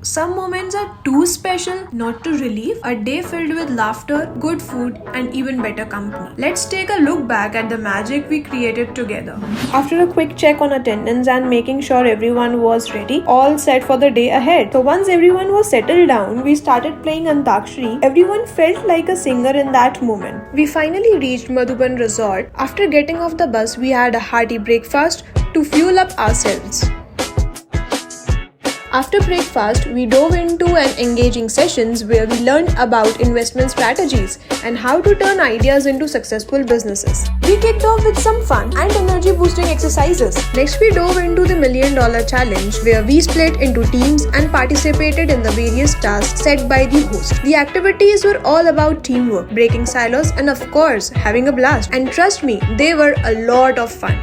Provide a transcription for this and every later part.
Some moments are too special not to relive. A day filled with laughter, good food, and even better company. Let's take a look back at the magic we created together. After a quick check on attendance and making sure everyone was ready, all set for the day ahead. So once everyone was settled down, we started playing Antakshari. Everyone felt like a singer in that moment. We finally reached Madhuban Resort. After getting off the bus, we had a hearty breakfast to fuel up ourselves. After breakfast, we dove into an engaging sessions where we learned about investment strategies and how to turn ideas into successful businesses. We kicked off with some fun and energy boosting exercises. Next, we dove into the $1 Million Challenge where we split into teams and participated in the various tasks set by the host. The activities were all about teamwork, breaking silos, and of course, having a blast. And trust me, they were a lot of fun.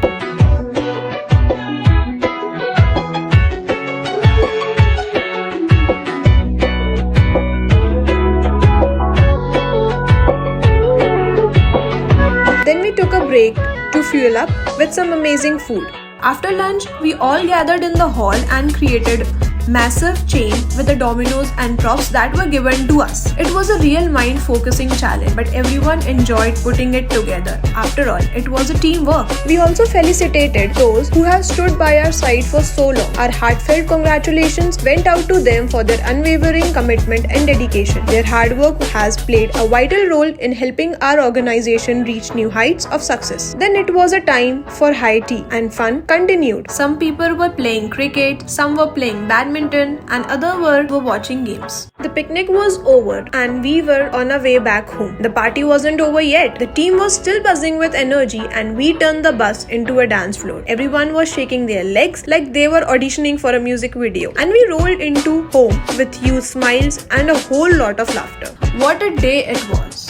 Then we took a break to fuel up with some amazing food. After lunch, we all gathered in the hall and created massive chain with the dominoes and props that were given to us. It was a real mind-focusing challenge, but everyone enjoyed putting it together. After all, it was a teamwork. We also felicitated those who have stood by our side for so long. Our heartfelt congratulations went out to them for their unwavering commitment and dedication. Their hard work has played a vital role in helping our organization reach new heights of success. Then it was a time for high tea and fun continued. Some people were playing cricket, some were playing badminton, and others were watching games. The picnic was over and we were on our way back home. The party wasn't over yet. The team was still buzzing with energy and we turned the bus into a dance floor. Everyone was shaking their legs like they were auditioning for a music video. And we rolled into home with huge smiles and a whole lot of laughter. What a day it was!